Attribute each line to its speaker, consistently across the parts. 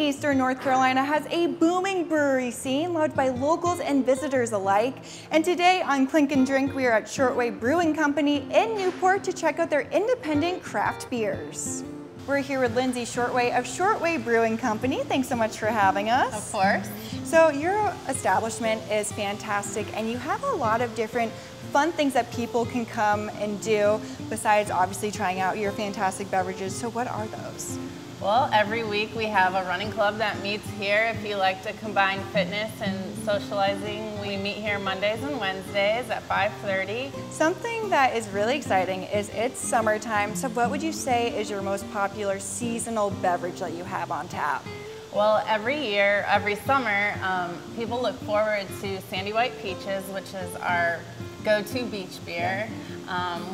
Speaker 1: Eastern North Carolina has a booming brewery scene loved by locals and visitors alike. And today on Clink and Drink, we are at Shortway Brewing Company in Newport to check out their independent craft beers. We're here with Lindsay Shortway of Shortway Brewing Company. Thanks so much for having us.
Speaker 2: Of course.
Speaker 1: So your establishment is fantastic and you have a lot of different fun things that people can come and do besides obviously trying out your fantastic beverages. So what are those?
Speaker 2: Well, every week we have a running club that meets here. If you like to combine fitness and socializing, we meet here Mondays and Wednesdays at 5:30.
Speaker 1: Something that is really exciting is it's summertime. So what would you say is your most popular seasonal beverage that you have on tap?
Speaker 2: Well, every summer, people look forward to Sandy White Peaches, which is our go-to beach beer.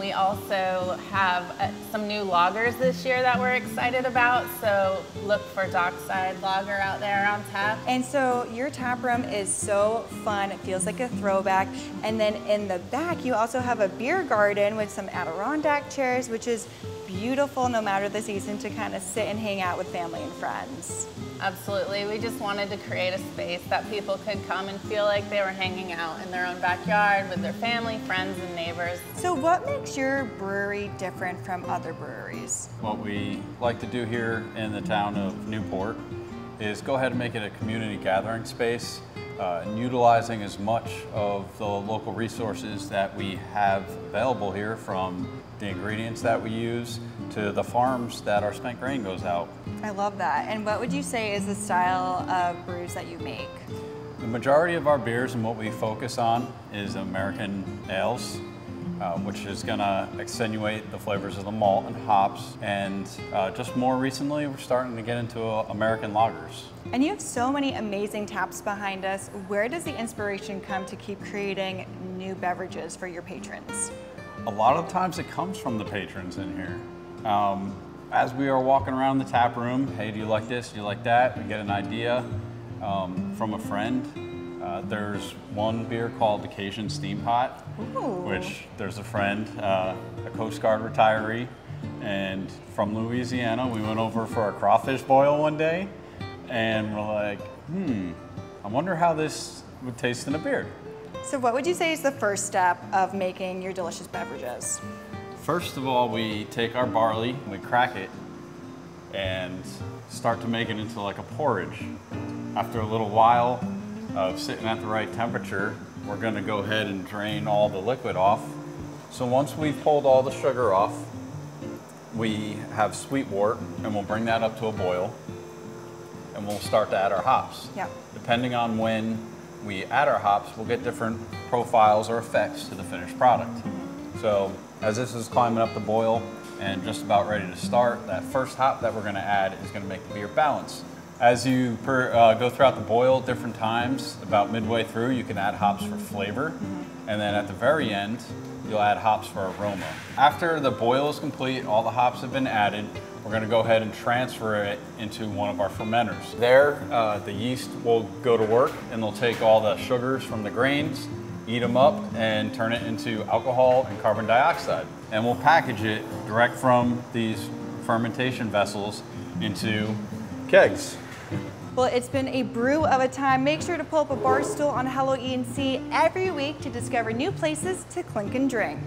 Speaker 2: We also have some new lagers this year that we're excited about, so look for Dockside Lager out there on tap.
Speaker 1: And so your tap room is so fun, it feels like a throwback. And then in the back, you also have a beer garden with some Adirondack chairs, which is beautiful no matter the season to kind of sit and hang out with family and friends.
Speaker 2: Absolutely. We just wanted to create a space that people could come and feel like they were hanging out in their own backyard with their family, friends, and neighbors.
Speaker 1: So what makes your brewery different from other breweries?
Speaker 3: What we like to do here in the town of Newport is go ahead and make it a community gathering space, and utilizing as much of the local resources that we have available here, from the ingredients that we use to the farms that our spent grain goes out.
Speaker 1: I love that. And what would you say is the style of brews that you make?
Speaker 3: The majority of our beers and what we focus on is American ales, which is going to accentuate the flavors of the malt and hops. And just more recently, we're starting to get into American lagers.
Speaker 1: And you have so many amazing taps behind us. Where does the inspiration come to keep creating new beverages for your patrons?
Speaker 3: A lot of times it comes from the patrons in here. As we are walking around the tap room, hey, do you like this? Do you like that? We get an idea from a friend. There's one beer called the Cajun Steam Hot, which there's a friend, a Coast Guard retiree, and from Louisiana. We went over for a crawfish boil one day, and we're like, I wonder how this would taste in a beer.
Speaker 1: So what would you say is the first step of making your delicious beverages?
Speaker 3: First of all, we take our barley, we crack it, and start to make it into like a porridge. After a little while of sitting at the right temperature, we're gonna go ahead and drain all the liquid off. So once we've pulled all the sugar off, we have sweet wort, and we'll bring that up to a boil, and we'll start to add our hops.
Speaker 1: Yeah.
Speaker 3: Depending on when we add our hops, we'll get different profiles or effects to the finished product. So as this is climbing up the boil and just about ready to start, that first hop that we're going to add is going to make the beer balance. As you go throughout the boil different times, about midway through, you can add hops for flavor, and then at the very end, you'll add hops for aroma. After the boil is complete, all the hops have been added, we're going to go ahead and transfer it into one of our fermenters. There, the yeast will go to work, and they'll take all the sugars from the grains, eat them up, and turn it into alcohol and carbon dioxide. And we'll package it direct from these fermentation vessels into kegs.
Speaker 1: Well, it's been a brew of a time. Make sure to pull up a bar stool on Hello E&C every week to discover new places to clink and drink.